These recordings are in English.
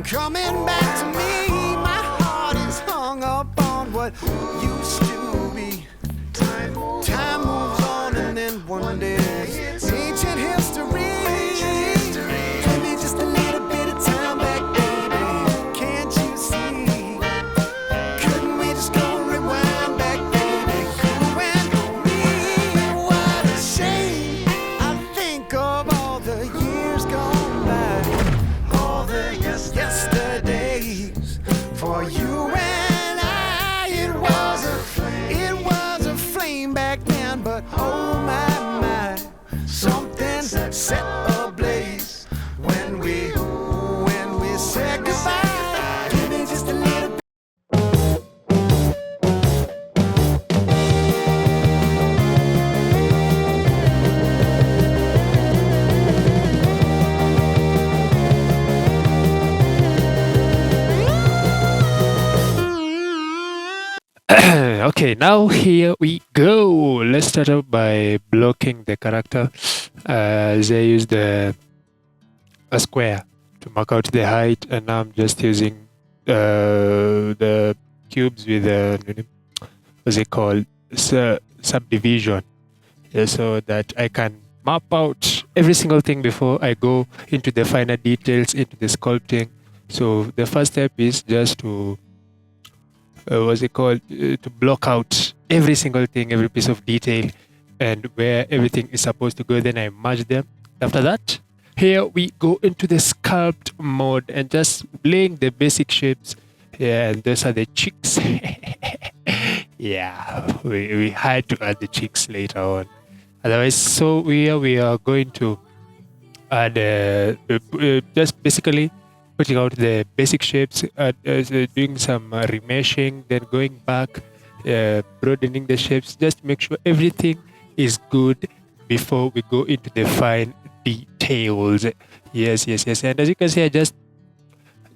coming back to me. My heart is hung up on what used to be. Time moves on and then one day it's ancient history. Give me just a little bit of time back, baby. Can't you see? Couldn't we just go rewind back, baby? You and me. What a shame. I think of all the years gone by, all the yesterdays for you and I. It was a flame back then, but oh my, something set ablaze when we said goodbye. Give me just a little bit. Okay, now here we go. Let's start out by blocking the character. They used a square to mark out the height, and now I'm just using the cubes with what's it called, subdivision, so that I can map out every single thing before I go into the finer details, into the sculpting. So the first step is just to to block out every single thing, every piece of detail, and where everything is supposed to go. Then I merge them. After that, here we go into the sculpt mode and just laying the basic shapes. Yeah, and those are the cheeks. Yeah, we had to add the cheeks later on. Otherwise, so we are going to add just basically putting out the basic shapes, doing some remeshing, then going back, broadening the shapes, just make sure everything is good before we go into the fine details. Yes. And as you can see, I just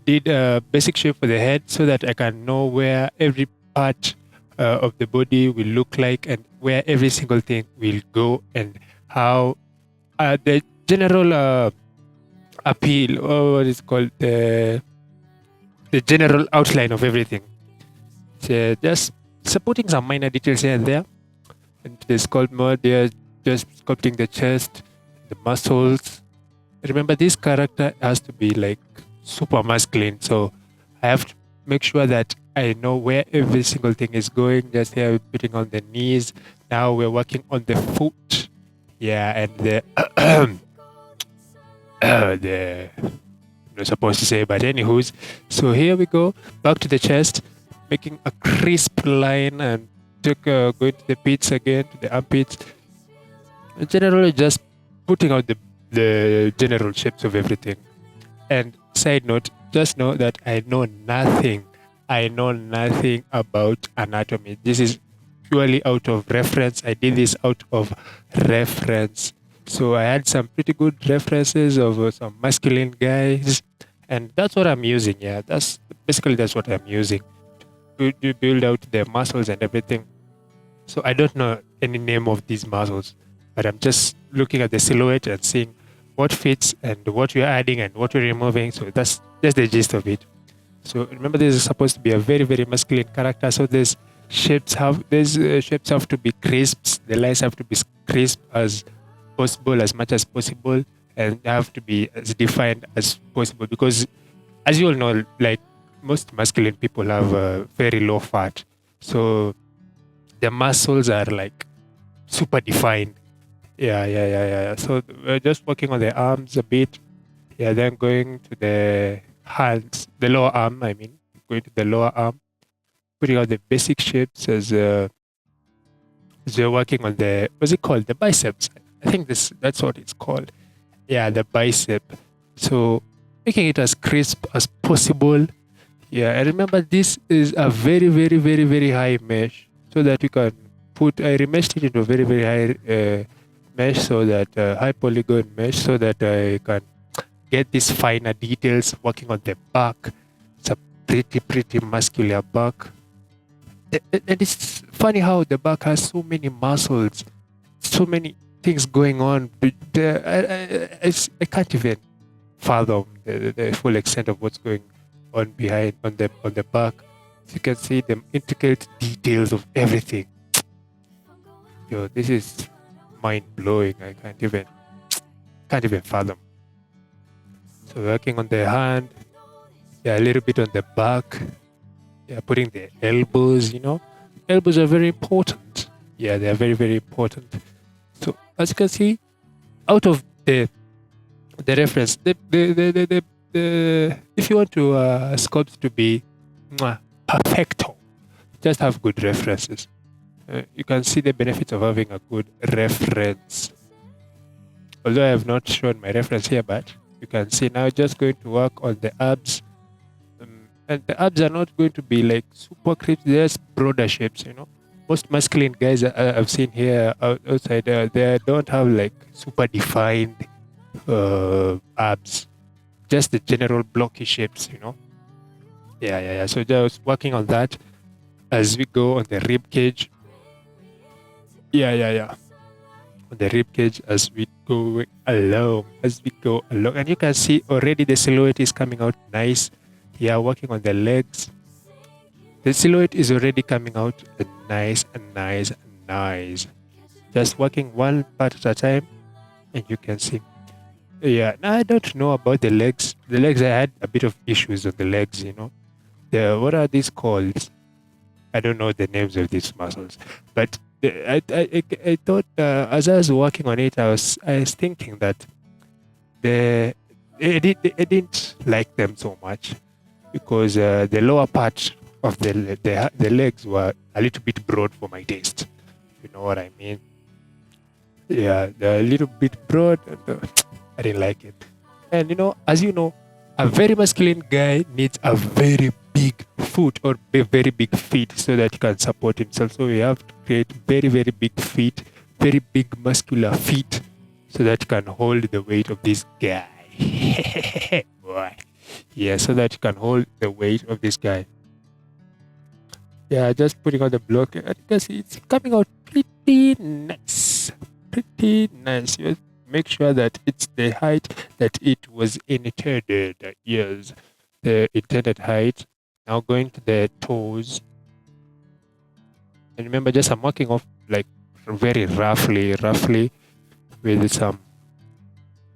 did a basic shape for the head so that I can know where every part of the body will look like and where every single thing will go and how the general appeal, or what is called the general outline of everything. So just supporting some minor details here and there. And the sculpt mode, they're just sculpting the chest, the muscles. Remember, this character has to be like super masculine, so I have to make sure that I know where every single thing is going. Just here, putting on the knees. Now we're working on the foot. Yeah, and the I'm not supposed to say, but anywho's. So here we go, back to the chest, making a crisp line, and going to the pits again, to the armpits. And generally just putting out the general shapes of everything. And side note, just know that I know nothing about anatomy. This is purely out of reference. I did this out of reference. So I had some pretty good references of some masculine guys, and that's what I'm using. Yeah, that's what I'm using to build out the muscles and everything. So I don't know any name of these muscles, but I'm just looking at the silhouette and seeing what fits and what we're adding and what we're removing. So that's the gist of it. So remember, this is supposed to be a very, very masculine character. So these shapes have to be crisp. The lines have to be crisp as possible, as much as possible, and have to be as defined as possible, because as you all know, like most masculine people have very low fat, so the muscles are like super defined. Yeah. So we're just working on the arms a bit. Yeah, then going to the hands, the lower arm, going to the lower arm, putting out the basic shapes as we're working on the, what's it called, the biceps. I think that's what it's called. Yeah, the bicep. So making it as crisp as possible. Yeah, and remember, this is a very, very, very, very high mesh, so that you can I remeshed it into a very, very high mesh, so that high polygon mesh, so that I can get these finer details. Working on the back. It's a pretty muscular back. And it's funny how the back has so many muscles, so many things going on. I can't even fathom the full extent of what's going on behind on the back. So you can see the intricate details of everything. Yo, this is mind blowing. I can't even fathom. So working on the hand, yeah, a little bit on the back, yeah, putting the elbows. Elbows are very important. Yeah, they are very, very important. So as you can see, out of the reference, the if you want to sculpt to be perfecto, just have good references. You can see the benefits of having a good reference. Although I have not shown my reference here, but you can see now just going to work on the abs. And the abs are not going to be like super crisp, they're just broader shapes. Most masculine guys I've seen here outside, they don't have like super defined abs, just the general blocky shapes. Yeah. So just working on that as we go on the rib cage. Yeah. On the rib cage as we go along, and you can see already the silhouette is coming out nice. Yeah, working on the legs. The silhouette is already coming out nice. Just working one part at a time, and you can see. Yeah, now I don't know about the legs. The legs, I had a bit of issues on the legs. What are these called? I don't know the names of these muscles, but I thought as I was working on it, I was thinking that I didn't like them so much because the lower part of the legs were a little bit broad for my taste. You know what I mean? Yeah, they're a little bit broad, and I didn't like it. And as you know, a very masculine guy needs a very big foot or very big feet so that he can support himself. So we have to create very, very big feet, very big muscular feet so that you can hold the weight of this guy. Boy. Yeah, so that you can hold the weight of this guy. Yeah, just putting on the block. I can see it's coming out pretty nice. Pretty nice. You make sure that it's the height that it was intended. Yes, the intended height. Now going to the toes. And remember, just I'm working off like very roughly with some.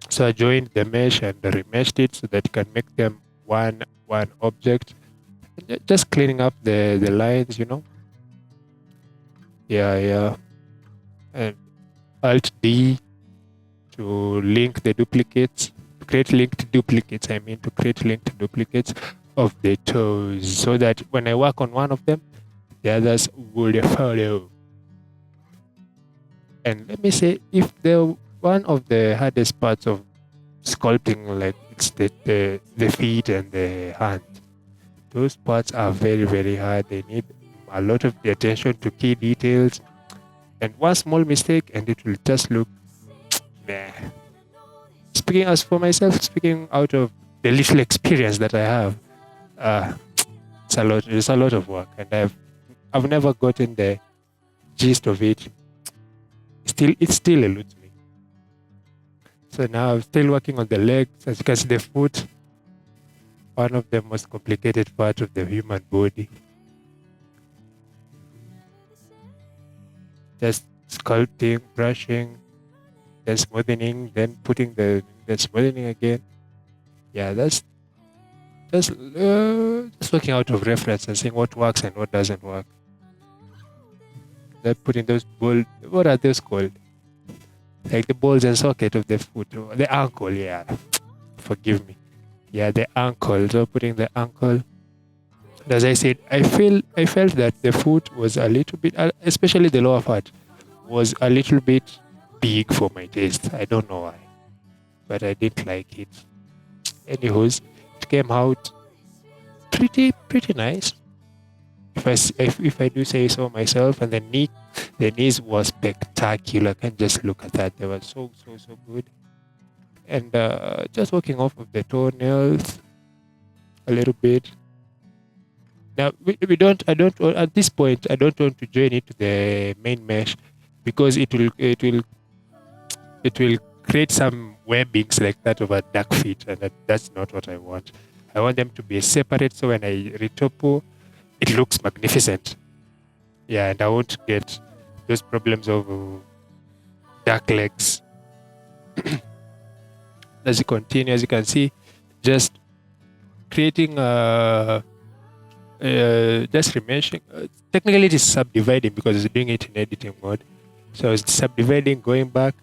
So I joined the mesh and remeshed it so that you can make them one object. Just cleaning up the lines. Yeah. And Alt D to link the duplicates, to create linked duplicates of the toes so that when I work on one of them, the others will follow. And let me say, if one of the hardest parts of sculpting, like it's the feet and the hand, those parts are very, very hard. They need a lot of the attention to key details. And one small mistake and it will just look meh. Speaking as for myself, speaking out of the little experience that I have, it's a lot of work, and I've never gotten the gist of it. It still eludes me. So now I'm still working on the legs. As you can see, the foot, one of the most complicated parts of the human body. Just sculpting, brushing, then smoothing, then putting the smoothing again. Yeah, that's just working out of reference and seeing what works and what doesn't work. Then putting those what are those called? Like the balls and socket of the foot, or the ankle. Yeah, forgive me. Yeah, the ankle. So putting the ankle. As I said, I felt that the foot was a little bit, especially the lower part, was a little bit big for my taste. I don't know why, but I didn't like it. Anyways, it came out pretty nice. If I do say so myself. And the knees was spectacular. I can just look at that. They were so good. And just working off of the toenails a little bit. Now I don't at this point I don't want to join it to the main mesh because it will create some webbings like that over duck feet, and that's not what I want. I want them to be separate, so when I retopo, it looks magnificent. Yeah, and I won't get those problems of duck legs. As you continue, as you can see, just creating just remeshing. Technically, it is subdividing because it's doing it in editing mode. So it's subdividing, going back,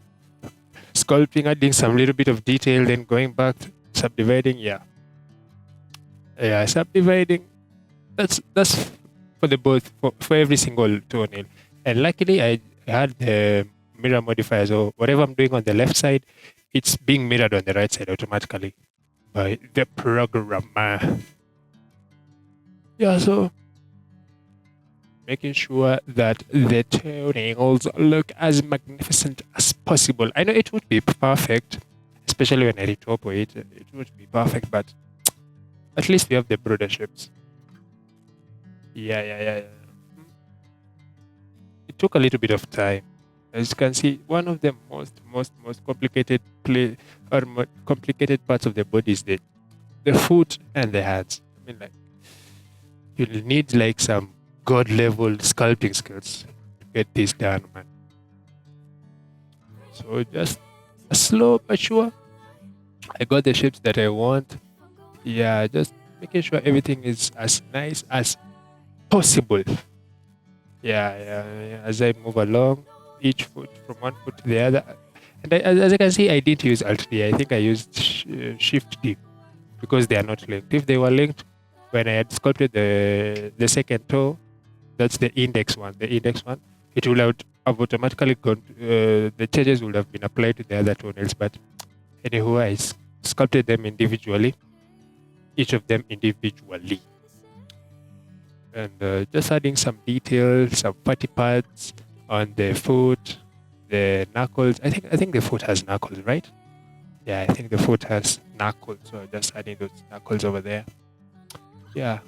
sculpting, adding some little bit of detail, then going back, subdividing. Yeah, subdividing. That's for the both for every single toenail. And luckily, I had the mirror modifier, so whatever I'm doing on the left side, it's being mirrored on the right side automatically by the programmer. Yeah, so making sure that the toenails look as magnificent as possible. I know it would be perfect, especially when I retopo it. It would be perfect, but at least we have the broader shapes. Yeah. It took a little bit of time. As you can see, one of the most complicated complicated parts of the body is the foot and the hands. I mean, like, you'll need like some god level sculpting skills to get this done, man. So just a slow but sure. I got the shapes that I want. Yeah, just making sure everything is as nice as possible. Yeah. As I move along, each foot from one foot to the other. And as you can see, I didn't use Alt D. I think I used Shift D because they are not linked. If they were linked, when I had sculpted the second toe, that's the index one. The index one, it would have automatically gone. The changes would have been applied to the other toenails. But anywho, I sculpted them individually, each of them individually, and just adding some detail, some fatty parts on the foot, the knuckles. I think the foot has knuckles, right? Yeah, I think the foot has knuckles. So just adding those knuckles over there. Yeah.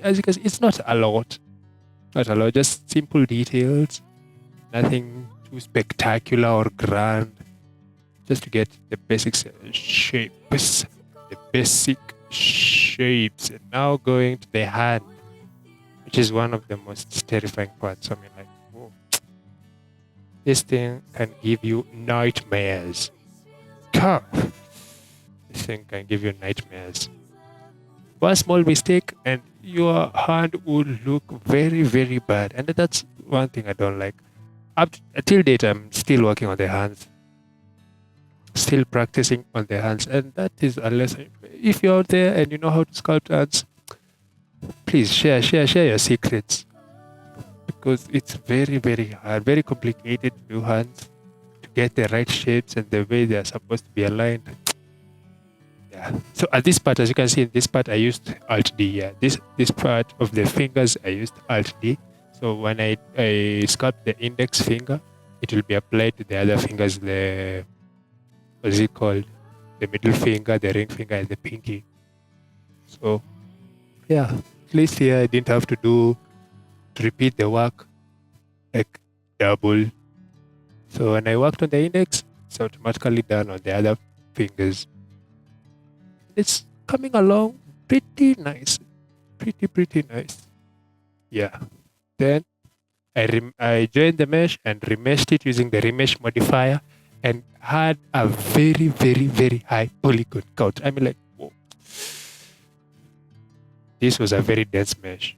As you can see, it's not a lot. Just simple details. Nothing too spectacular or grand. Just to get the basic shapes. The basic shapes. And now going to the hand, which is one of the most terrifying parts. I mean, like, whoa. This thing can give you nightmares. God. This thing can give you nightmares. One small mistake and your hand would look very, very bad. And that's one thing I don't like. Up till date, I'm still working on the hands. Still practicing on the hands. And that is a lesson. If you're out there and you know how to sculpt hands, please share your secrets. Because it's very, very hard, very complicated to do hands, to get the right shapes and the way they're supposed to be aligned. Yeah. So at this part, as you can see, in this part I used Alt D. Yeah. This part of the fingers I used Alt D. So when I sculpt the index finger, it will be applied to the other fingers. The what is it called? The middle finger, the ring finger, and the pinky. So yeah, at least here I didn't have to repeat the work like double. So when I worked on the index, it's automatically done on the other fingers. It's coming along pretty nice. Pretty nice. Yeah. Then I joined the mesh and remeshed it using the remesh modifier and had a very, very, very high polygon count. I mean, like, whoa. This was a very dense mesh.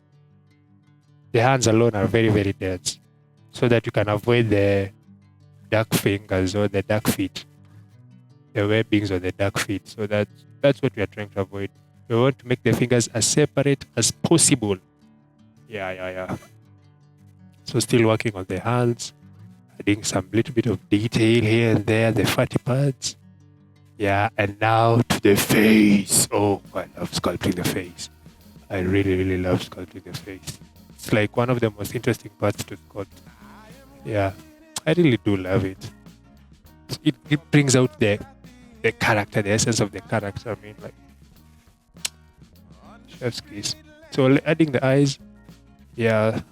The hands alone are very, very dense so that you can avoid the duck fingers or the duck feet, the webbings or the duck feet. So that's what we are trying to avoid. We want to make the fingers as separate as possible. Yeah. So still working on the hands, adding some little bit of detail here and there, the fatty parts. Yeah, and now to the face. Oh, I love sculpting the face. I really, really love sculpting the face. It's like one of the most interesting parts to sculpt. Yeah, I really do love it. It brings out the character, the essence of the character. I mean, like, chef's kiss. So adding the eyes, yeah.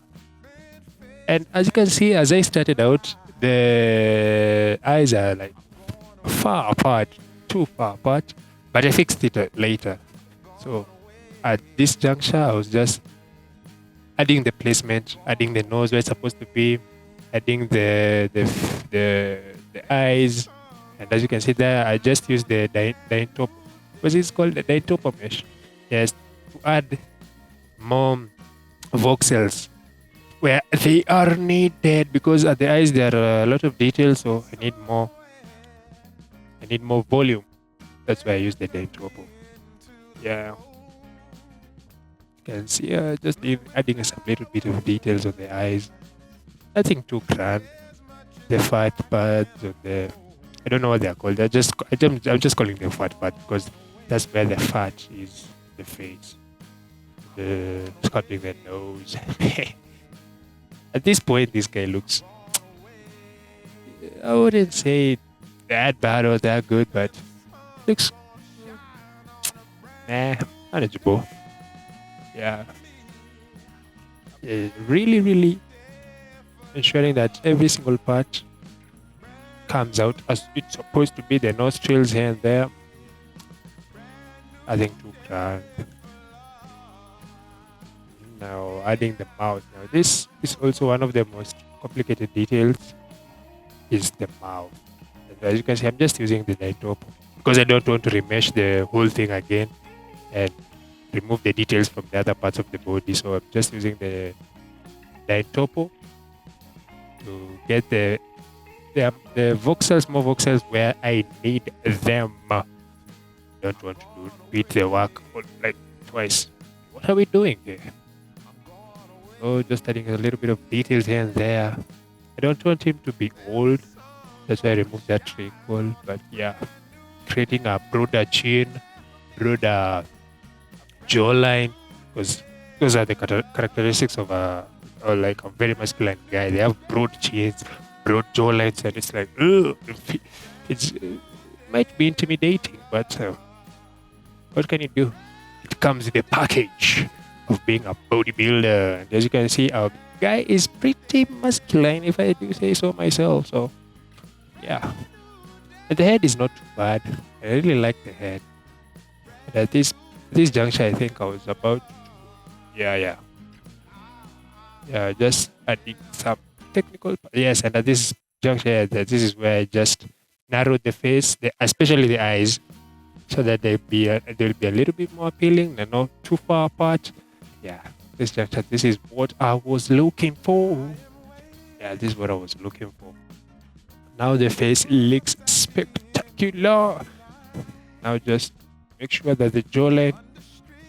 And as you can see, as I started out, the eyes are like far apart, too far apart. But I fixed it later. So at this juncture, I was just adding the placement, adding the nose where it's supposed to be, adding the eyes, and as you can see there, I just used the top. What is it called? The top mesh. Yes, to add more voxels where they are needed, because at the eyes there are a lot of details, so I need more. I need more volume. That's why I use the topo. Yeah. You can see just adding some little bit of details on the eyes. Nothing too grand. The fat pads or the, I don't know what they are called. I'm just calling them fat pads because that's where the fat is. The face, the sculpting the nose. At this point, this guy looks, I wouldn't say that bad or that good, but looks manageable. Yeah. Really, really ensuring that every single part comes out as it's supposed to be. The nostrils here and there. I think too grand. Now adding the mouth. Now this is also one of the most complicated details. Is the mouth. And as you can see, I'm just using the top because I don't want to remesh the whole thing again and remove the details from the other parts of the body. So I'm just using the topo to get the voxels, more voxels where I need them. Don't want to repeat the work like twice. What are we doing here? So just adding a little bit of details here and there. I don't want him to be old. That's why I removed that triangle. But yeah, creating a broader chin, broader jawline, because those are the characteristics of a very masculine guy. They have broad chins, broad jawlines, and it's like, it might be intimidating, but what can you do? It comes with a package of being a bodybuilder. And as you can see, our guy is pretty masculine, if I do say so myself. So, yeah. And the head is not too bad. I really like the head. And at this juncture, I think I was about, yeah, just adding some technical. Yes, and at this juncture, this is where I just narrowed the face, especially the eyes, so that they'll be a little bit more appealing. They're not too far apart. Yeah, this is what I was looking for. Yeah, this is what I was looking for. Now the face looks spectacular. Now just make sure that the jawline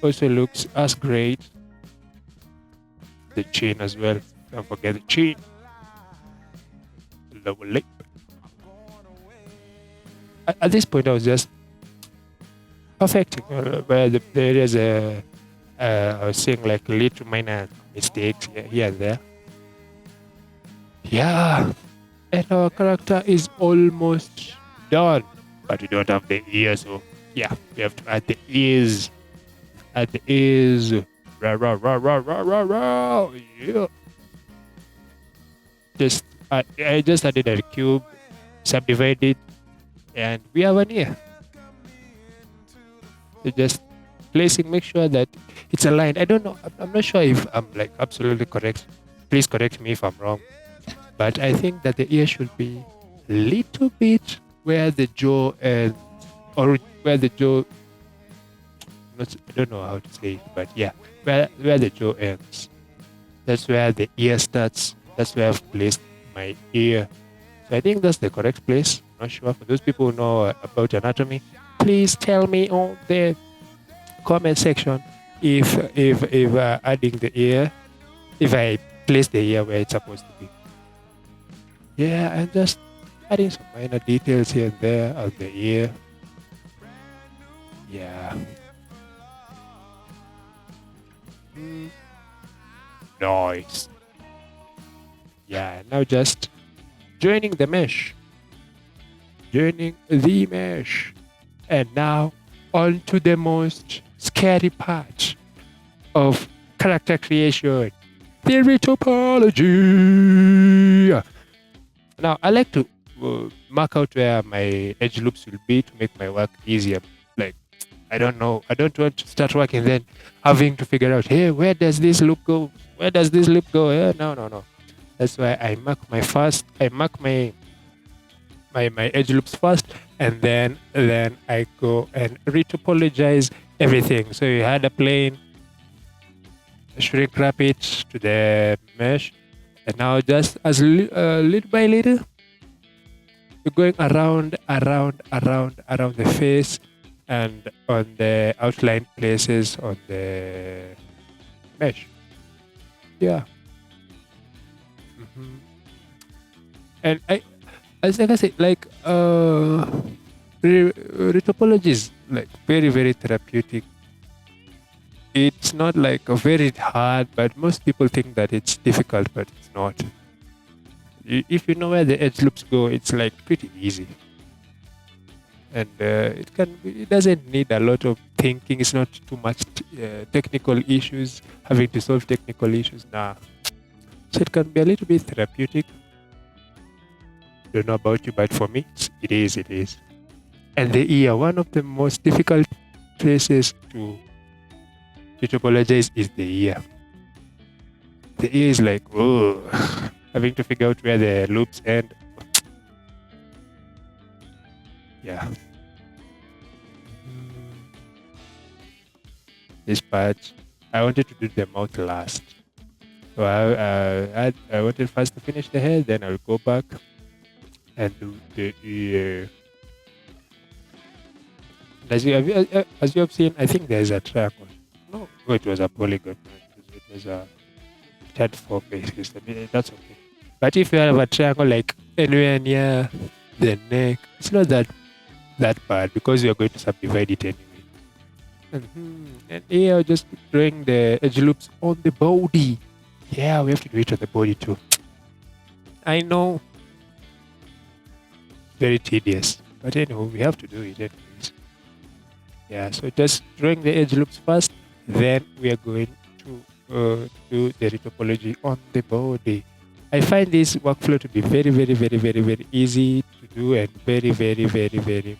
also looks as great. The chin as well. Don't forget the chin. The lower lip. At this point, I was just perfecting where the areas I was seeing like little minor mistakes here and there. Yeah, and our character is almost done, but we don't have the ears, so yeah, we have to add the ears. Add the ears. Rah, rah, rah, rah, rah, rah, rah. Yeah. I just added a cube, subdivided, and we have an ear. So just placing, make sure that it's aligned. I don't know. I'm not sure if I'm like absolutely correct. Please correct me if I'm wrong. But I think that the ear should be a little bit where the jaw ends, or where the jaw. I don't know how to say it, but yeah, where the jaw ends. That's where the ear starts. That's where I've placed my ear. So I think that's the correct place. Not sure. For those people who know about anatomy, please tell me on the comment section if adding the ear, if I place the ear where it's supposed to be. Yeah, and just adding some minor details here and there on the ear. Yeah. Nice. Yeah, now just joining the mesh. And now on to the most scary part of character creation, the retopology. Now I like to mark out where my edge loops will be to make my work easier. Like I don't know, I don't want to start working then having to figure out, hey, where does this loop go? Where does this loop go? Yeah, no, no, no. That's why I mark my edge loops first, and then I go and retopologize everything. So you had a plane, shrink wrap it to the mesh, and now just as little by little, you're going around the face and on the outline places on the mesh. Yeah. hmm And as like I said, like retopology is like very, very therapeutic. It's not like a very hard, but most people think that it's difficult, but it's not. If you know where the edge loops go, it's like pretty easy, and it doesn't need a lot of thinking. It's not too much technical issues, having to solve technical issues. Nah, so it can be a little bit therapeutic. Don't know about you, but for me, it is. It is. And the ear, one of the most difficult places to topologize is the ear. The ear is like, oh, having to figure out where the loops end. Yeah. This part, I wanted to do the mouth last. So I wanted first to finish the head, then I'll go back and do the ear. As you have seen, I think there's a triangle. No, it was a polygon. It had 4 faces. I mean, that's okay. But if you have a triangle like anywhere near the neck, it's not that bad because you're going to subdivide it anyway. And here, just drawing the edge loops on the body. Yeah, we have to do it on the body too. I know, very tedious, but anyway, we have to do it anyways. Yeah, so just drawing the edge loops first, then we are going to do the retopology on the body. I find this workflow to be very, very, very, very, very easy to do and very, very, very, very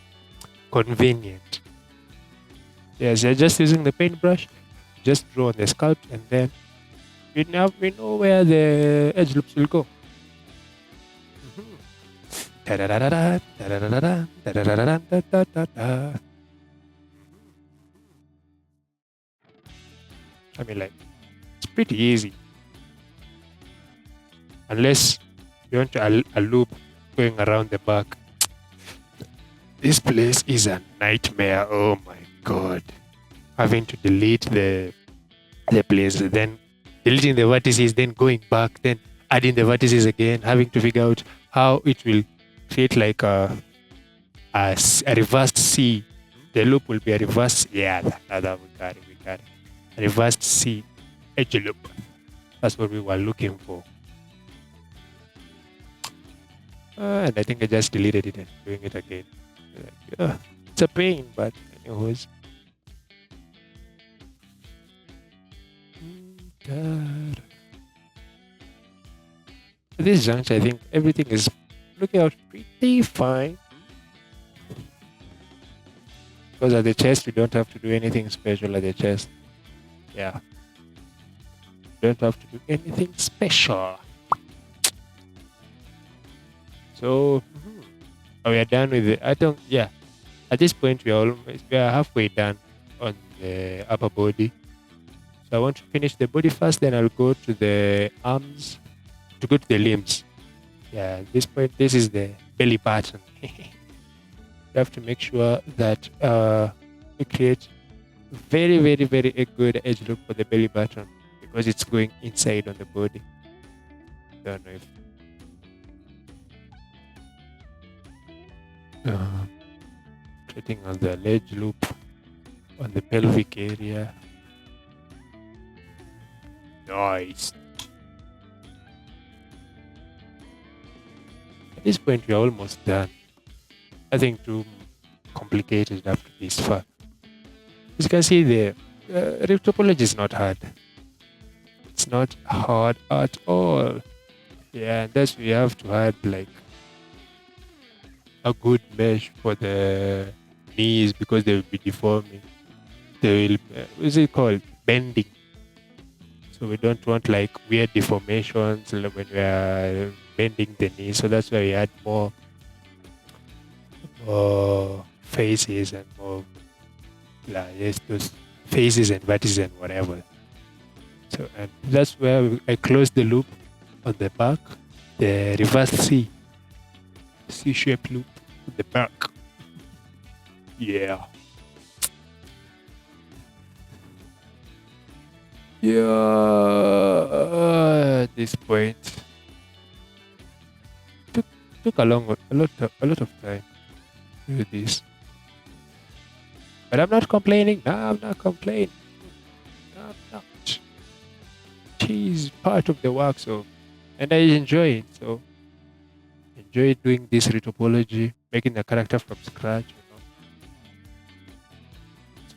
convenient. Yes, you're just using the paintbrush, just draw on the sculpt, and then we know where the edge loops will go. Ta-da-da-da-da, ta-da-da-da-da, ta-da-da-da-da-da-da-da. I mean, like, it's pretty easy. Unless you want a loop going around the back. This place is a nightmare. Oh my god. Having to delete the place, then deleting the vertices, then going back, then adding the vertices again, having to figure out how it will create like a reversed C. The loop will be a reversed, yeah, that we got it. A reversed C edge loop. That's what we were looking for. And I think I just deleted it and doing it again. It's a pain, but anyways. At this juncture, I think everything is looking out pretty fine. Because at the chest, you don't have to do anything special at the chest. Yeah. Don't have to do anything special. So, we are done with it. At this point, we are halfway done on the upper body. So I want to finish the body first, then I'll go to the arms, to go to the limbs. Yeah, at this point, this is the belly button. You have to make sure that you create very, very, very a good edge loop for the belly button because it's going inside on the body. Don't know if creating on the ledge loop on the pelvic area. Nice. At this point, we're almost done. Nothing too complicated after this far. As you can see, the retopology is not hard. It's not hard at all. Yeah, and thus we have to add like a good mesh for the knees because they will be deforming. They will, what is it called? Bending. So we don't want like weird deformations when we are bending the knee. So that's why we add more faces and more, yes, those faces and vertices and whatever. So and that's where I close the loop on the back, the reverse C-shaped loop on the back. Yeah. Yeah, at this point took a lot of time to do this, but I'm not complaining. No, I'm not complaining. No, I'm not. She's part of the work, so and I enjoy it. So enjoy doing this retopology, making a character from scratch.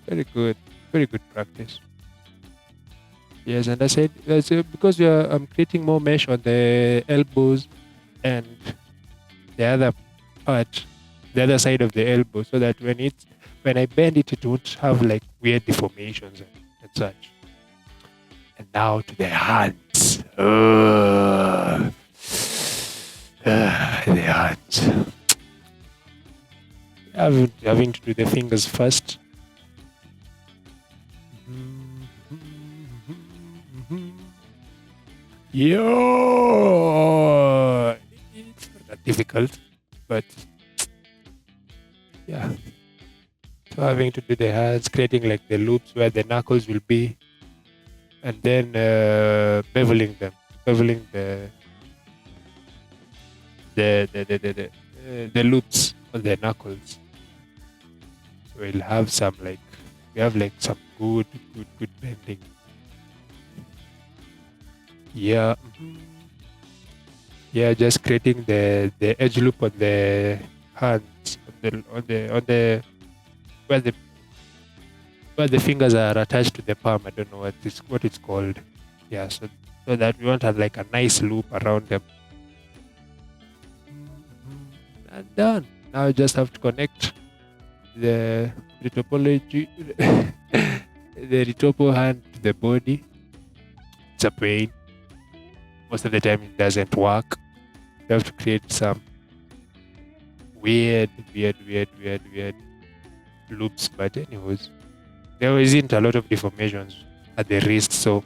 It's very good practice. Yes, and I said because I'm creating more mesh on the elbows and the other part, the other side of the elbow, so that when I bend it, it won't have like weird deformations and such. And now to the hands. The hands. Having to do the fingers first. Yo, it's not that difficult, but yeah. So having to do the hands, creating like the loops where the knuckles will be, and then beveling the loops on the knuckles. So we'll have some like we have like some good bending. Yeah. Yeah, just creating the edge loop on the hands on the where the fingers are attached to the palm. I don't know what it's called. Yeah, so that we want to have like a nice loop around them. And done. Now I just have to connect the retopology the retopo hand to the body. It's a pain. Most of the time it doesn't work. You have to create some weird loops. But anyways, there isn't a lot of deformations at the wrist, so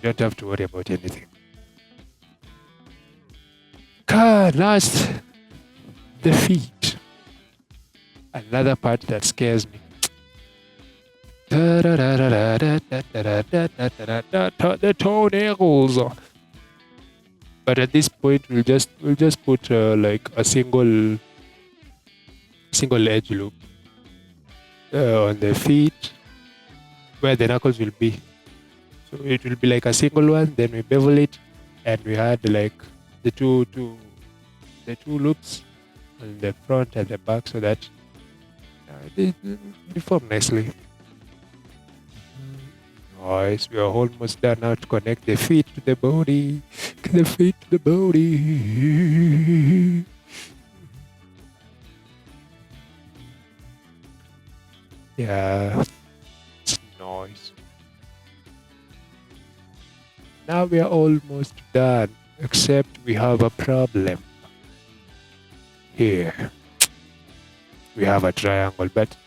you don't have to worry about anything. Last, the feet. Another part that scares me. The toenails. But at this point, we'll just put like a single edge loop on the feet where the knuckles will be. So it will be like a single one. Then we bevel it, and we had like the two loops on the front and the back, so that they form nicely. Nice. We are almost done now to connect the feet to the body. The feet to the body. Yeah. It's nice. Now we are almost done. Except we have a problem. Here. We have a triangle. But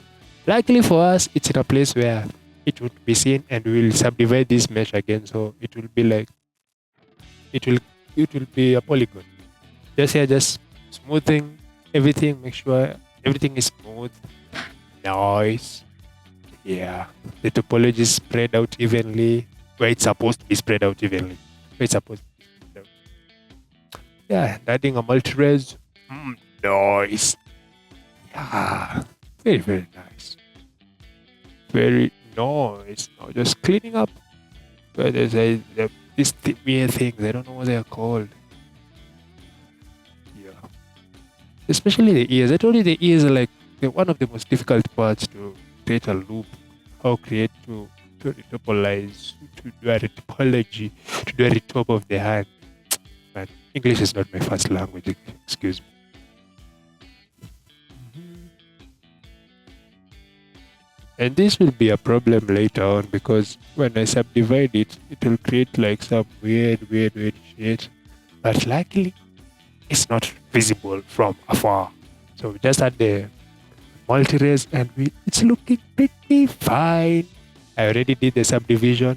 luckily for us, it's in a place where it would be seen, and we will subdivide this mesh again, so it will be like it will be a polygon. Just smoothing everything, make sure everything is smooth. Nice. Yeah, the topology is spread out evenly where it's supposed to be spread out evenly. Where it's supposed to be spread out. Yeah, and adding a multi-res. Nice. Yeah, very nice. Very nice. Now just cleaning up. But there's these weird things. I don't know what they are called. Yeah. Especially the ears. I told you the ears are like one of the most difficult parts to create a loop. How create to retopolize, to do a retopology, to do a retop of the hand. Man, English is not my first language. Excuse me. And this will be a problem later on because when I subdivide it, it will create like some weird shit. But luckily, it's not visible from afar. So we just had the multi-rays and it's looking pretty fine. I already did the subdivision.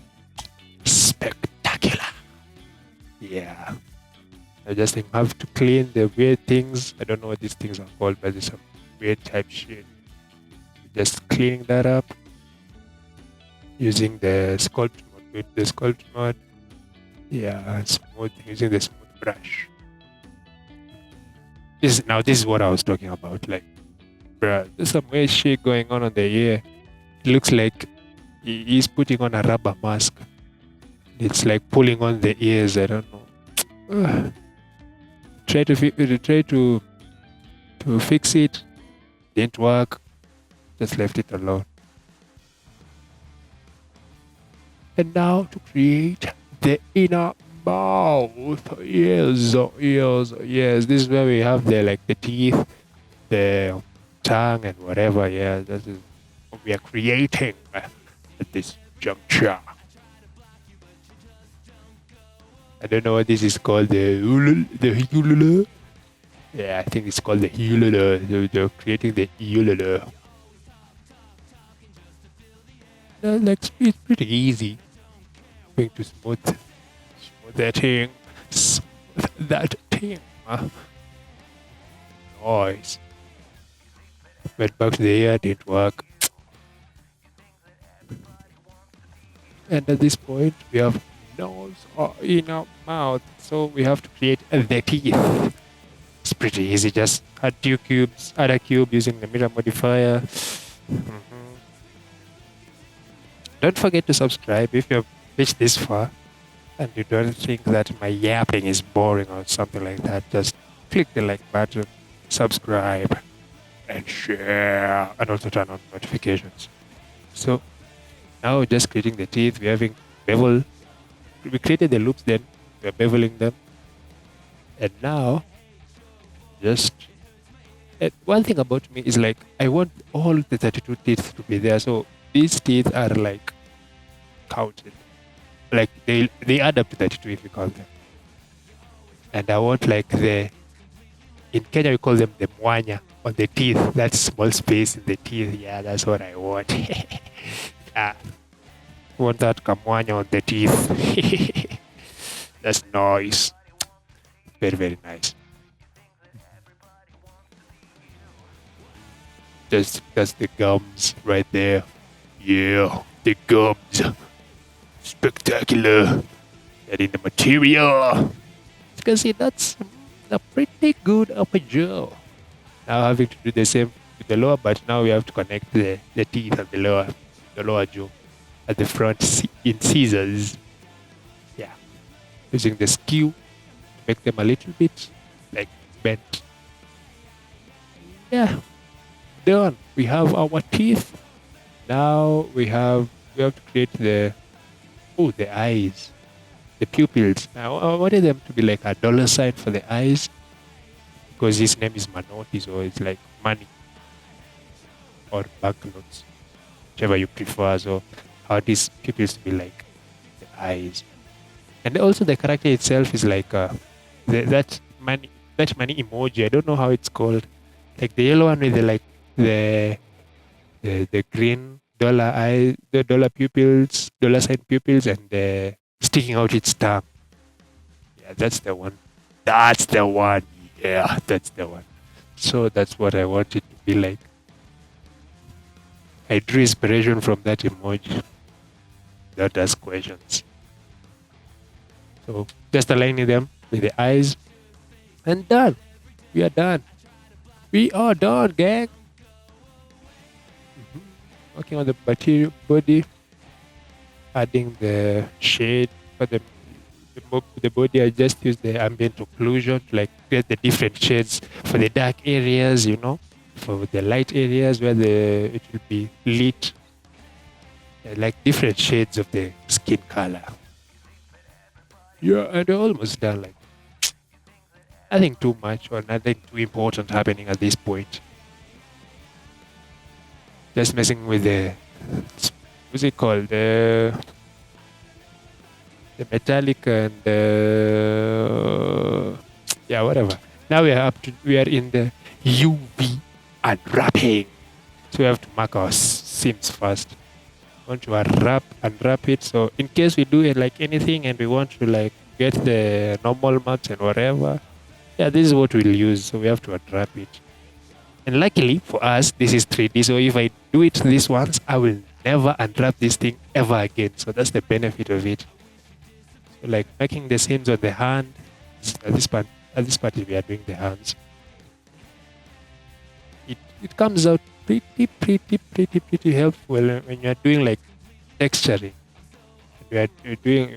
Spectacular. Yeah. I just have to clean the weird things. I don't know what these things are called, but there's some weird type shit. Just cleaning that up using the sculpt mode. With the sculpt mode, yeah, smooth using the smooth brush. This is what I was talking about. Like, bruh, there's some weird shit going on the ear. It looks like he's putting on a rubber mask. It's like pulling on the ears. I don't know. Try to fix it. Didn't work. Just left it alone. And now to create the inner mouth. Yes. This is where we have the teeth, the tongue, and whatever. Yeah, that is what we are creating at this juncture. I don't know what this is called. The hulula. Yeah, I think it's called the hulula. They're creating the hulula. It's pretty easy. Going to smooth that thing. Smooth that thing. Nice. Went back to the ear, didn't work. And at this point, we have nose or inner mouth. So we have to create the teeth. It's pretty easy. Just add 2 cubes, add a cube using the mirror modifier. Don't forget to subscribe if you have reached this far and you don't think that my yapping is boring or something like that. Just click the like button, subscribe, and share, and also turn on notifications. So now we're just creating the teeth. We're having bevel. We created the loops, then we're beveling them. And now, one thing about me is like, I want all the 32 teeth to be there. So these teeth are like counted. Like they add up to 32 if you count them. And I want like in Kenya we call them the mwanya on the teeth. That small space in the teeth. Yeah, that's what I want. I want that kamwanya on the teeth. That's nice. Very nice. That's the gums right there. Yeah, the gums. Spectacular. Adding the material. You can see that's a pretty good upper jaw. Now having to do the same with the lower, but now we have to connect the teeth of the lower jaw at the front in scissors. Yeah. Using the skew to make them a little bit like bent. Yeah. Done. We have our teeth. Now we have to create the eyes, the pupils. Now I wanted them to be like a dollar sign for the eyes because his name is MANOTI, so it's like money or banknotes, whichever you prefer. So I want these pupils to be like the eyes, and also the character itself is like that money emoji. I don't know how it's called. Like the yellow one with the green dollar eye, the dollar sign pupils, and sticking out its tongue. Yeah, that's the one. That's the one. Yeah, that's the one. So that's what I want it to be like. I drew inspiration from that emoji. Don't ask questions. So just aligning them with the eyes, and done. We are done. We are done, gang. Working on the material body, adding the shade for the body. I just use the ambient occlusion to like create the different shades for the dark areas, for the light areas where it will be lit, like different shades of the skin color. Yeah, and we're almost done. Like nothing too much or nothing too important happening at this point. Just messing with what's it called? The metallic and yeah, whatever. Now we are in the UV unwrapping. So we have to mark our seams first. We want to unwrap it. So in case we do it like anything and we want to like get the normal marks and whatever, yeah, this is what we'll use. So we have to unwrap it. And luckily for us, this is 3D. So if I do it this once, I will never unwrap this thing ever again. So that's the benefit of it. So like making the seams on the hand. At this part, we are doing the hands. It comes out pretty helpful when you are doing like texturing. You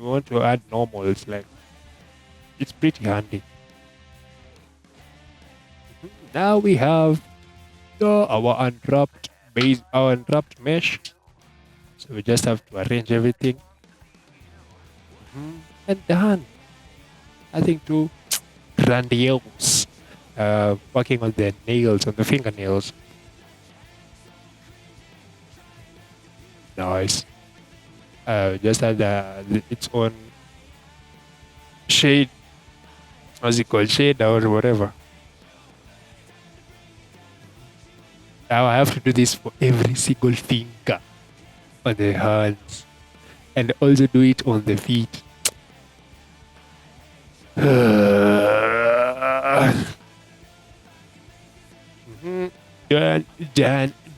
want to add normals, like it's pretty handy. Now we have our unwrapped mesh. So we just have to arrange everything. And done. I think too grandiose. Working on the nails, on the fingernails. Nice. Just had its own shade. What's it called? Shade or whatever. Now I have to do this for every single finger on the hands. And also do it on the feet.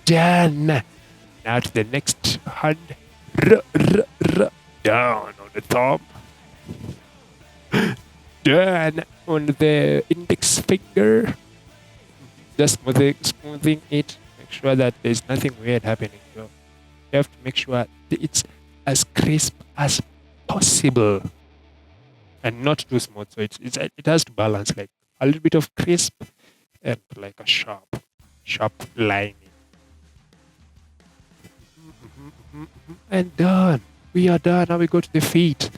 Done. Now to the next hand. Down on the thumb. Done on the index finger. Just smoothing it. Make sure that there's nothing weird happening. So you have to make sure it's as crisp as possible and not too smooth. So it has to balance like a little bit of crisp and like a sharp lining. And done. We are done. Now we go to the feet.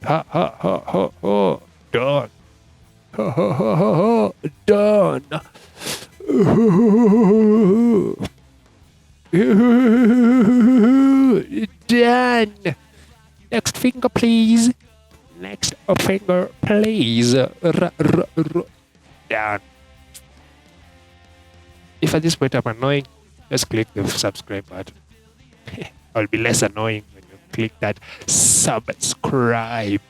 Ha ha ha ha ha. Done. Ha ha ha ha ha. Done. Done. Next finger, please. Next finger, please. Done. If at this point I'm annoying, just click the subscribe button. I'll be less annoying when you click that subscribe.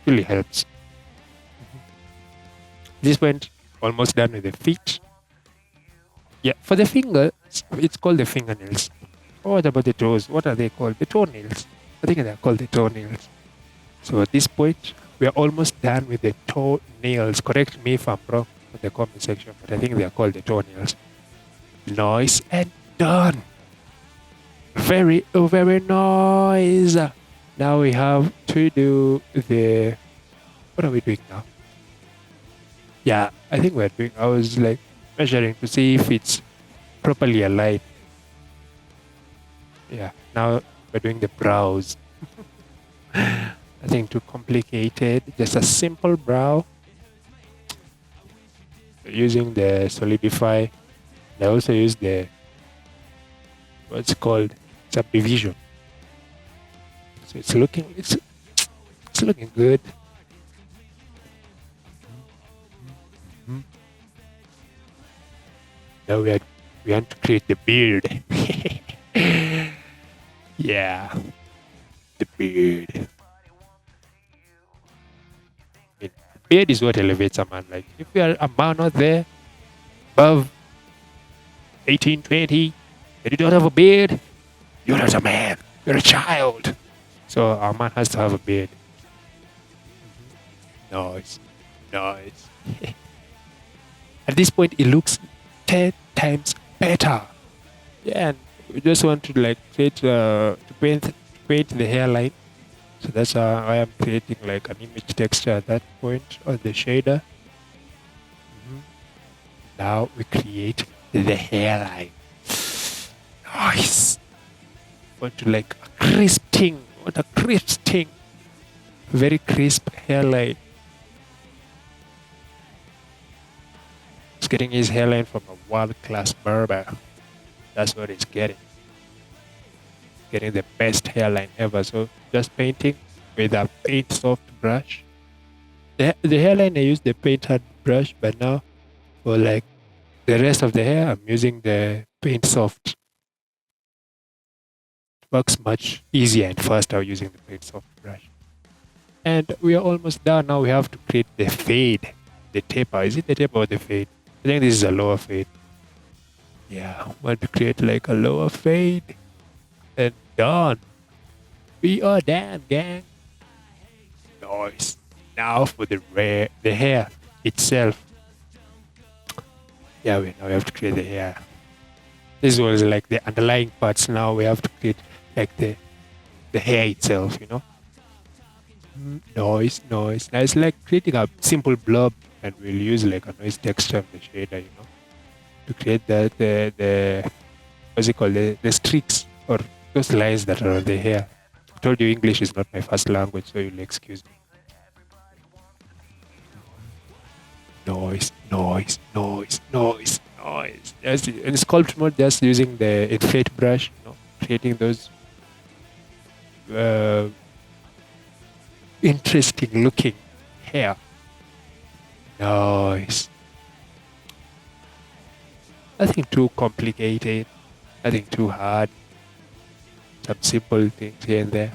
Really helps. This point, almost done with the feet. Yeah, for the finger, it's called the fingernails. Oh, what about the toes? What are they called? The toenails. I think they're called the toenails. So at this point, we are almost done with the toenails. Correct me if I'm wrong in the comment section, but I think they are called the toenails. Nice and done. Very, very nice. Now we have to do the... What are we doing now? Yeah, I think I was like measuring to see if it's properly aligned. Yeah, now we're doing the brows. Nothing too complicated, just a simple brow. Using the solidify. I also use the what's called subdivision. So it's looking good. Now we want to create the beard. Yeah, the beard. Beard is what elevates a man. Like if you are a man out there above 18, 20, and you don't have a beard, you're not a man. You're a child. So a man has to have a beard. Nice. At this point, it looks 10 times better. Yeah, and we just want to like paint the hairline. So that's why I'm creating like an image texture at that point on the shader. Now we create the hairline. Nice. Want to like a crisp thing. Want a crisp thing. Very crisp hairline. He's getting his hairline from a world-class barber. That's what it's getting. Getting the best hairline ever. So just painting with a paint soft brush. The hairline I used the paint hard brush, but now for like the rest of the hair I'm using the paint soft. It works much easier and faster using the paint soft brush. And we are almost done. Now we have to create the fade. The taper. Is it the taper or the fade? I think this is a lower fade. Yeah, I want to create like a lower fade. And done. We are done, gang. Nice. Now for the hair itself. Yeah, now we have to create the hair. This was like the underlying parts. Now we have to create like the hair itself, you know. Noise. Now it's like creating a simple blob, and we'll use like a noise texture of the shader, you know, to create the what's it called, the streaks or those lines that are on the hair. I told you English is not my first language, so you'll excuse me. Noise. Just in sculpt mode, just using the inflate brush, you know, creating those interesting looking hair. Nice. Nothing too complicated, nothing too hard. Some simple things here and there.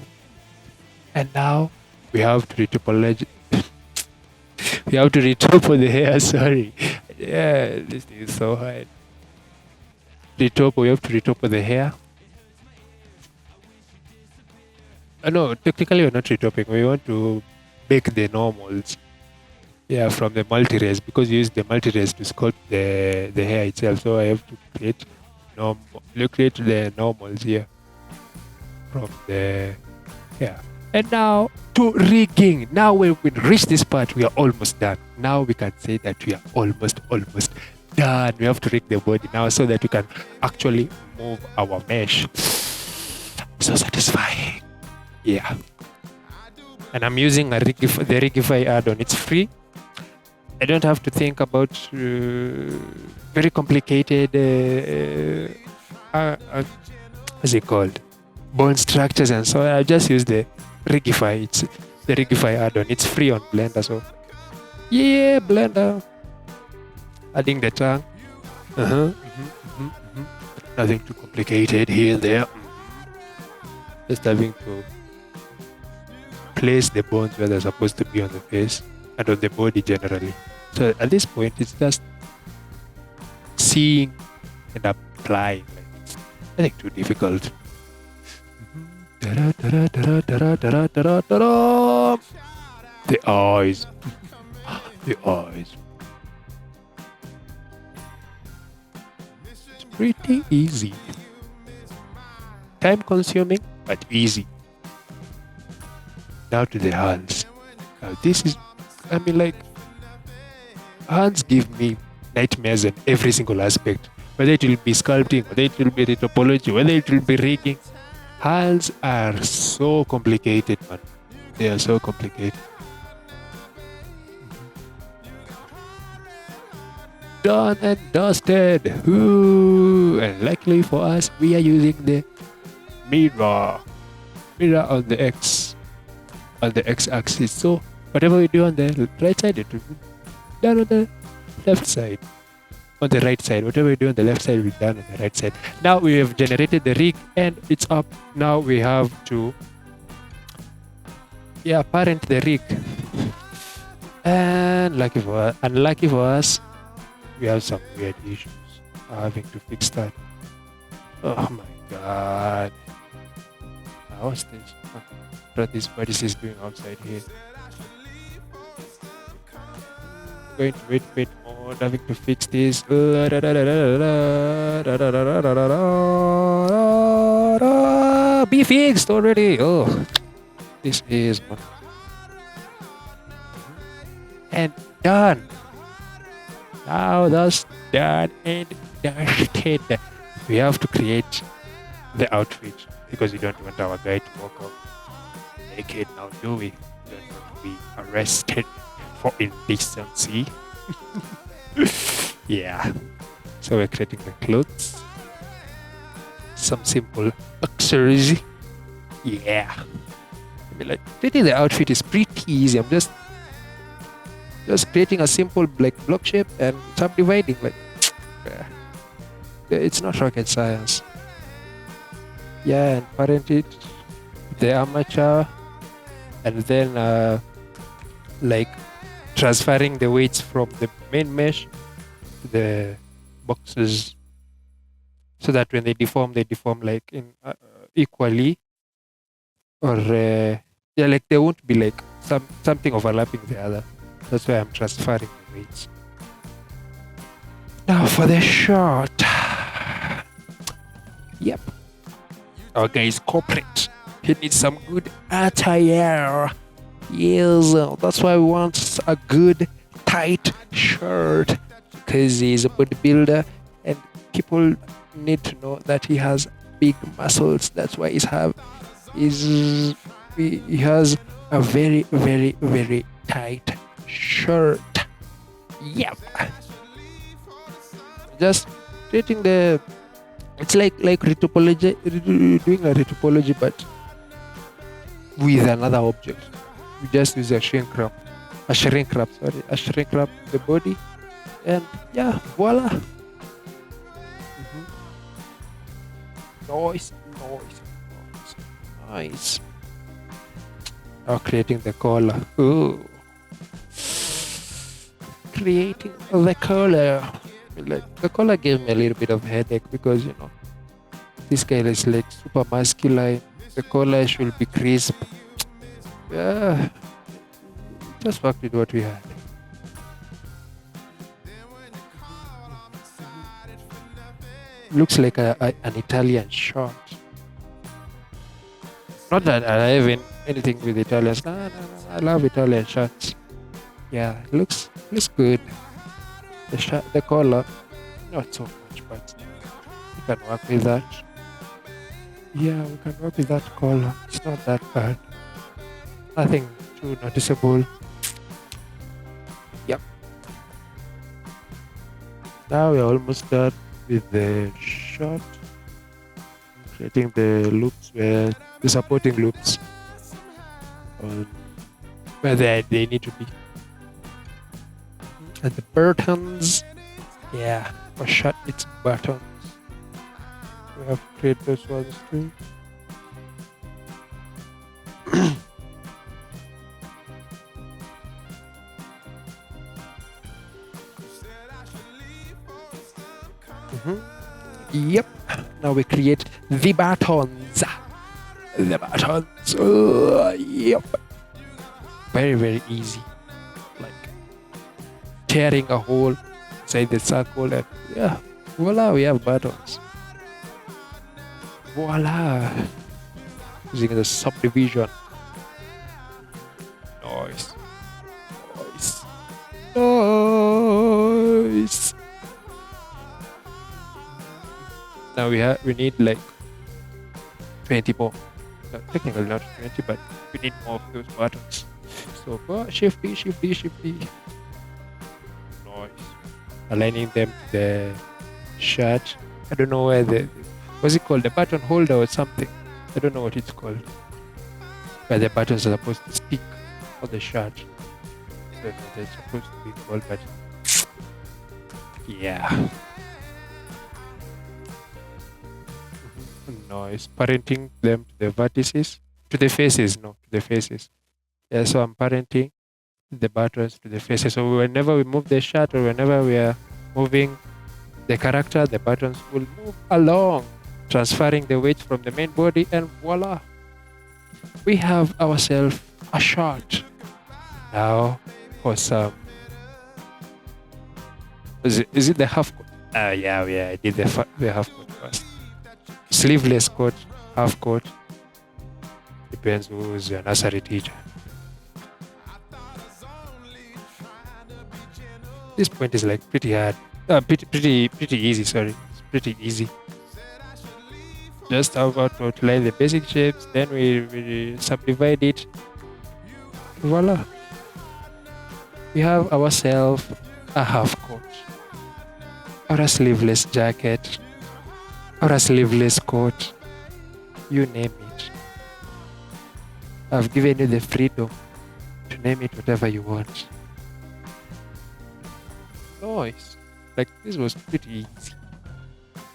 And now we have to retopology. We have to retopo the hair, sorry. Yeah, this thing is so hard. We have to retopo the hair. No, technically we're not retoping. We want to make the normals. Yeah, from the multi-rays, because you use the multi-rays to sculpt the hair itself. So I have to create the normals here from the hair. And now to rigging. Now when we reach this part, we are almost done. Now we can say that we are almost done. We have to rig the body now so that we can actually move our mesh. So satisfying. Yeah. And I'm using the Rigify add-on. It's free. I don't have to think about very complicated what's it called? Bone structures and so on. I just use the Rigify. It's the Rigify add-on. It's free on Blender, so yeah, Blender. Adding the tongue. Nothing too complicated here and there. Just having to place the bones where they're supposed to be on the face and on the body generally. So at this point, it's just seeing and applying. Nothing too difficult. The eyes. The eyes. It's pretty easy. Time consuming, but easy. Now to the hands. Now this is, hands give me nightmares in every single aspect. Whether it will be sculpting, whether it will be retopology, whether it will be rigging. Hands are so complicated, man. They are so complicated. Done and dusted. Ooh. And luckily for us, we are using the mirror on the x-axis. So whatever we do on the right side, it will be done on the left side. On the right side, whatever we do on the left side will be done on the right side. Now we have generated the rig and it's up. Now we have to parent the rig. And unlucky for us, we have some weird issues. Having to fix that. Oh my god. What's this? What is doing outside here? Going to wait more, having to fix this. Be fixed already. Oh, this is one. And done. Now that's done and dusted. We have to create the outfit because we don't want our guy to walk out naked now, do we? We don't want to be arrested for indecency. Yeah. So we're creating the clothes. some simple accessories. Yeah. I mean, like, creating the outfit is pretty easy. I'm just creating a simple like block shape and subdividing. Like, it's not rocket science. Yeah, and parent it the armature, and then like transferring the weights from the main mesh to the boxes, so that when they deform like in equally, or yeah, like they won't be like something overlapping the other. That's why I'm transferring the weights. Now for the shot. Yep. Our guy is corporate. He needs some good attire. Yes, that's why we want a good tight shirt, because he's a bodybuilder and people need to know that he has big muscles. That's why he has a very, very, very tight shirt. Yep. Just creating it's like retopology, doing a retopology, but with another object. We just use a shrink wrap, the body, and yeah, voila. Nice. Now creating the collar. Ooh. Creating the collar. Like, the collar gave me a little bit of headache because, you know, this guy is like super muscular. The collar should be crisp. Yeah, just worked with what we had. Looks like an Italian shot. Not that I have anything with Italians. No, I love Italian shots. Yeah, it looks good. The collar, not so much, but we can work with that. Yeah, we can work with that collar. It's not that bad. Nothing too noticeable. Yep. Now we're almost done with the shot. Creating the loops, where the supporting loops, where they need to be. And the buttons, yeah, for shot it's buttons. We have to create those ones too. Yep. Now we create the buttons. Yep. Very, very easy. Like tearing a hole inside the circle, and yeah, voila, we have buttons. Voila. Using the subdivision. Nice. Now we need like 20 more. Technically not 20, but we need more of those buttons. So shift D. Nice. Aligning them to the shirt. I don't know what's it called? The button holder or something. I don't know what it's called. But the buttons are supposed to stick on the shirt. I don't know what they're supposed to be called, but yeah. Nice. Parenting them to the vertices, to the faces. Yeah, so I'm parenting the buttons to the faces. So whenever we move the shirt, or whenever we are moving the character, the buttons will move along, transferring the weight from the main body, and voila, we have ourselves a shot. Now for some, is it the half coat? Yeah, I did the half coat first. Sleeveless coat, half coat, depends who's your nursery teacher. This point is like pretty hard, pretty easy. Sorry, it's pretty easy. Just about to outline the basic shapes, then we subdivide it. Voila, we have ourselves a half coat or a sleeveless jacket. or a sleeveless coat, you name it. I've given you the freedom to name it whatever you want. Nice. Like, this was pretty easy.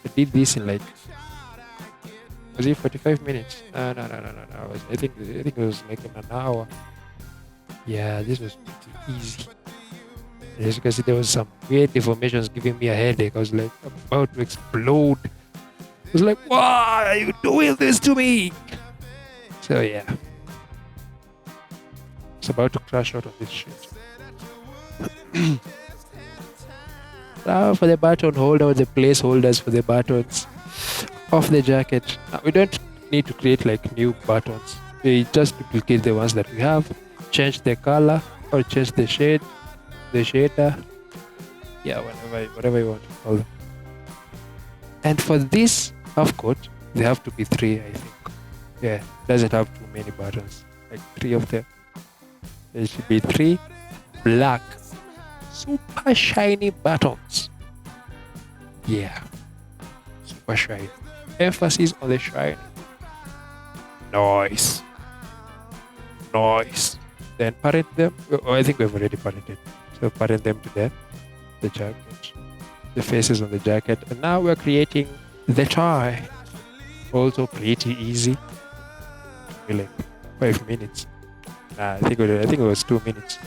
I did this in like, was it 45 minutes? No. I think it was like in an hour. Yeah, this was pretty easy. As you can see, there was some weird deformations giving me a headache. I was like about to explode. I was like, why are you doing this to me? So yeah. It's about to crash out of this shit. Now for the button holder, the placeholders for the buttons of the jacket. Now, we don't need to create like new buttons. We just duplicate the ones that we have, change the color or change the shade, the shader. Yeah, whatever you want to call them. And for this half coat, they have to be 3, I think. Yeah, doesn't have too many buttons. Like 3 of them. There should be 3 black, super shiny buttons. Yeah, super shiny. Emphasis on the shiny. Nice. Then parent them. Oh, I think we've already parented. So parent them to death. The jacket, the faces on the jacket, and now we're creating the tie. Also pretty easy. Like 5 minutes. Nah, I think it was 2 minutes.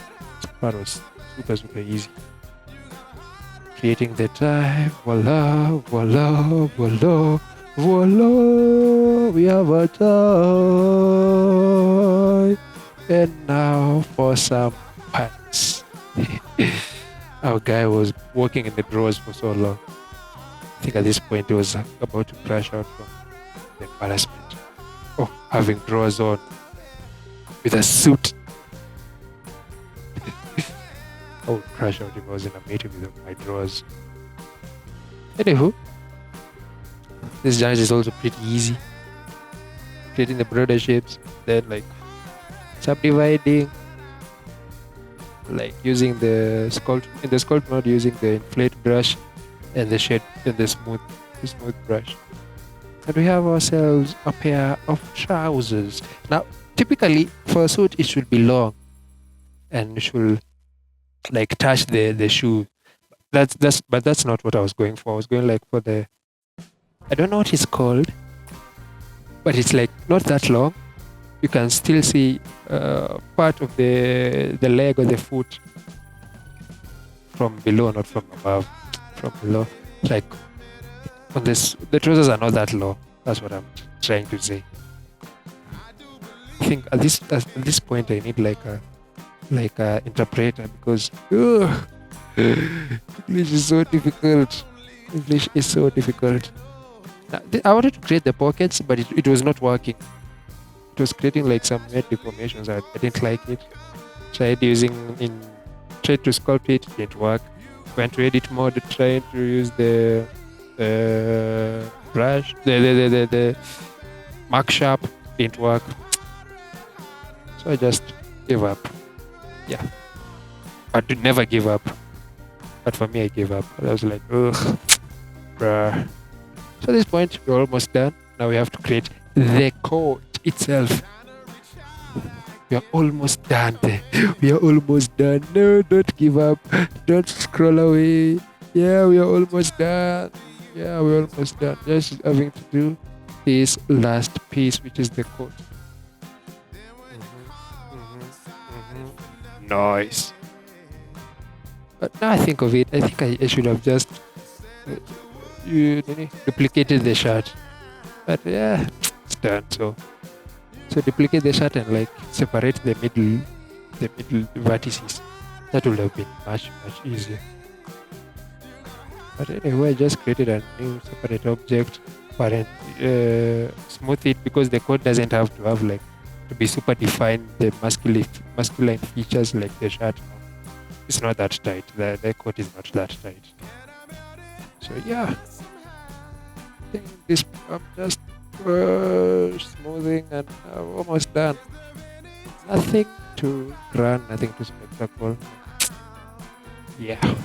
That was super easy. Creating the tie. Voila. We have a tie. And now for some pants. Our guy was working in the drawers for so long. I think at this point he was about to crash out from the embarrassment. Oh, having drawers on with a suit. I would crash out if I was in a meeting with my drawers. Anywho, this jacket is also pretty easy. Creating the broader shapes, then like subdividing, like using the sculpt mode, using the inflate brush and the shade and the smooth brush. And we have ourselves a pair of trousers. Now, typically for a suit, it should be long and it should like touch the shoe. But that's not what I was going for. I was going like for the, I don't know what it's called, but it's like not that long. You can still see part of the leg or the foot from below, not from above, from below. Like on this, the trousers are not that long. That's what I'm trying to say. I think at this point I need like a interpreter because English is so difficult. Now, I wanted to create the pockets, but it was not working. It was creating like some weird deformations. I didn't like it. Tried to sculpt it, didn't work. Went to edit mode, tried to use the brush, the mark sharp, didn't work. So I just gave up. Yeah, I did never give up. But for me, I gave up. I was like, ugh, bruh. So at this point, we're almost done. Now we have to create the coat itself. We are almost done. We are almost done. No, don't give up. Don't scroll away. Yeah, we are almost done. Yeah, we're almost done. Just having to do this last piece, which is the coat. Nice. But now I think of it, I think I should have just duplicated the shirt. But yeah, it's done. So duplicate the shirt and like separate the middle vertices. That would have been much easier. But anyway, I just created a new separate object, parent, smooth it because the code doesn't have to have like to be super defined the masculine features like the shirt. It's not that tight. The coat is not that tight. So yeah, I think this I'm just smoothing and I'm almost done. Nothing to run, nothing to spectacle. Yeah.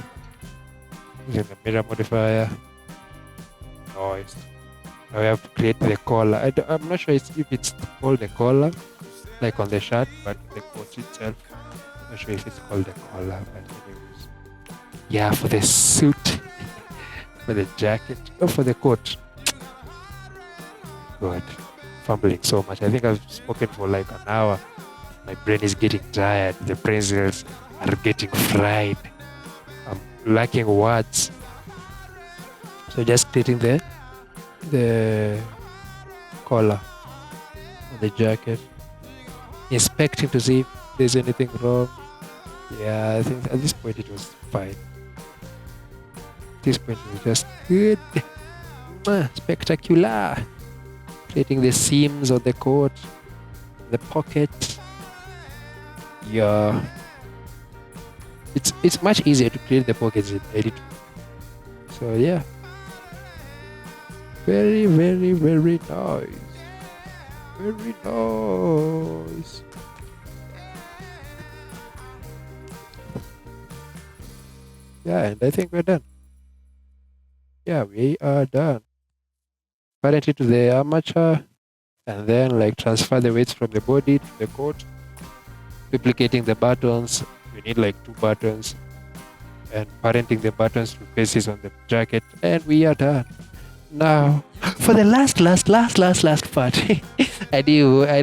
Using the mirror modifier. Noise. Now we have to create the collar. I'm not sure if it's called the collar, like on the shirt, but the coat itself. I'm not sure if it's called the collar, but anyways. Yeah, for the suit, for the jacket, or for the coat. God, fumbling so much. I think I've spoken for like an hour. My brain is getting tired. The brain cells are getting fried. I'm lacking words. So just creating the collar on the jacket, inspecting to see if there's anything wrong. Yeah, I think at this point it was fine. At this point it was just good. Spectacular. Creating the seams of the coat, the pocket. Yeah. It's much easier to create the pockets in edit. So yeah. Very, very, very nice. Very nice. Yeah, and I think we're done. Yeah, we are done. Parent it to the armature, and then like transfer the weights from the body to the coat. Duplicating the buttons. We need like 2 buttons. And parenting the buttons to faces on the jacket. And we are done. Now, for the last part. I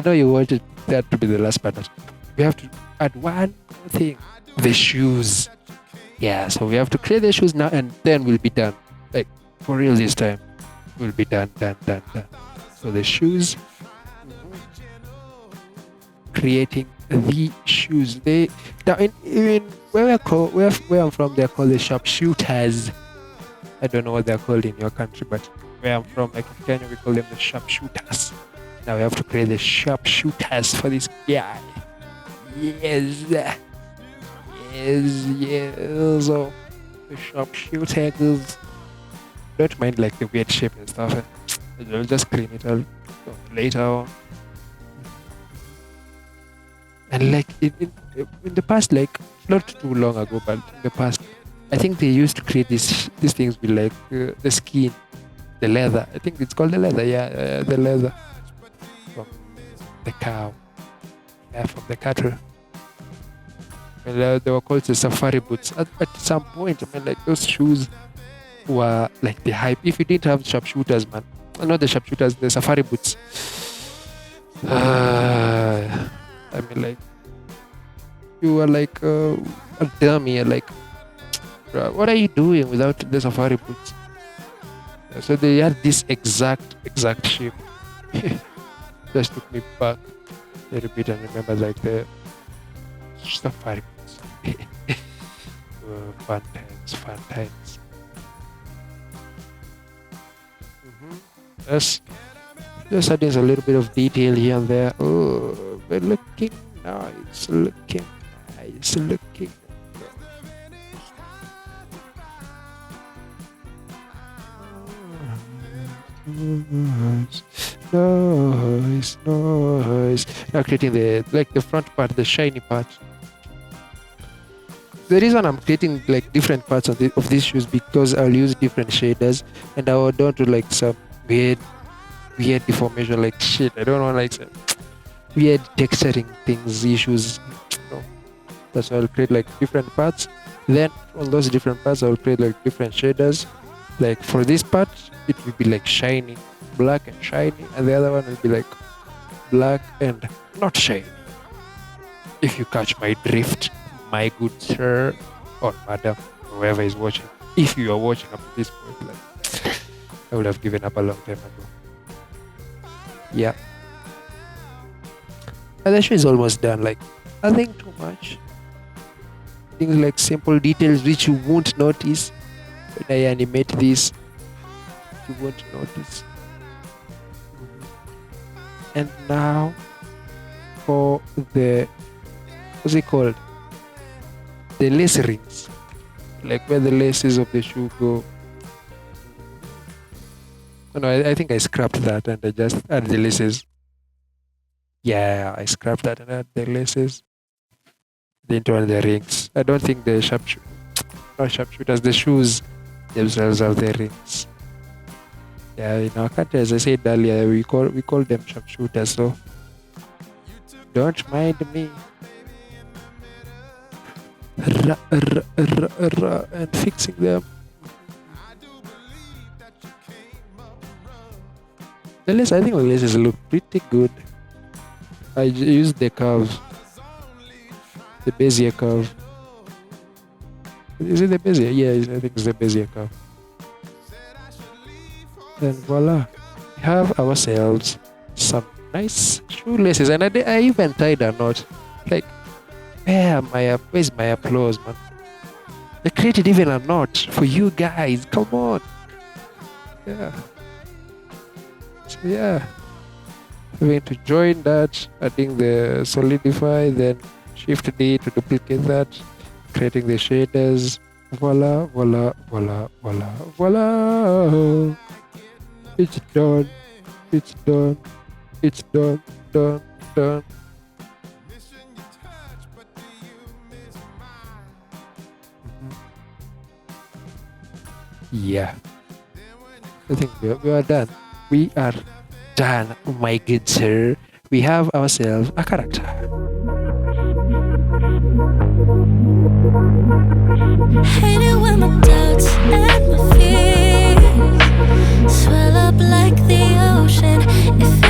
know you wanted that to be the last part. We have to add one more thing. The shoes. Yeah, so we have to create the shoes now, and then we'll be done. Like, for real this time. We'll be done. So the shoes. Creating the shoes. They now in where I'm from, they're called the sharpshooters. I don't know what they're called in your country, but where I'm from, like in Kenya, we call them the sharpshooters. Now we have to create the sharpshooters for this guy. Yes. So the sharpshooters. Don't mind like the weird shape and stuff. I'll just clean it out later on. And like in the past, like not too long ago, but in the past, I think they used to create these things with like the skin, the leather. I think it's called the leather. Yeah, the leather from the cow. Yeah, from the cattle. Well, they were called the safari boots. At some point, I mean, like those shoes were like the hype. If you didn't have sharpshooters, man, not the sharpshooters, the safari boots. I mean, like, you were like a dummy. You're like, what are you doing without the safari boots? So they had this exact shape. Just took me back a little bit and remember like the safari boots. Fun times. Yes. Just adding a little bit of detail here and there. Oh, but looking nice. Nice. Now creating the front part, the shiny part. The reason I'm creating like different parts of these shoes because I'll use different shaders, and I will don't do like some weird deformation, like shit. I don't want like some weird texturing things, issues. No. That's why I'll create like different parts. Then on those different parts, I'll create like different shaders. Like for this part, it will be like shiny, black and shiny, and the other one will be like black and not shiny. If you catch my drift, my good sir or madam, whoever is watching, if you are watching up to this point, like I would have given up a long time ago. Yeah. And the show is almost done. Like nothing too much. Things like simple details which you won't notice when I animate this. You won't notice. And now for the what's it called? The lace rings. Like where the laces of the shoe go. Oh, no, I think I scrapped that and I just add the laces. Yeah, I scrapped that and add the laces. Didn't want the rings. I don't think the sharpshooters, the shoes themselves have the rings. Yeah, in our country, as I said earlier, we call them sharpshooters. So don't mind me. And fixing them. The lace, I think the laces look pretty good. I used the curve, the Bezier curve. Is it the Bezier? Yeah, I think it's the Bezier curve. And voila, we have ourselves some nice shoelaces. And I even tied a knot. Like, where's my applause, man? I created even a knot for you guys. Come on. Yeah. So yeah. I'm going to join that, adding the solidify, then shift D to duplicate that, creating the shaders. Voila, voila, voila, voila, voila. It's done. It's done. It's done. Done. Done. Yeah. I think we are done. We are done, my good sir. We have ourselves a character. Hate it when my doubts and my fears swell up like the ocean. If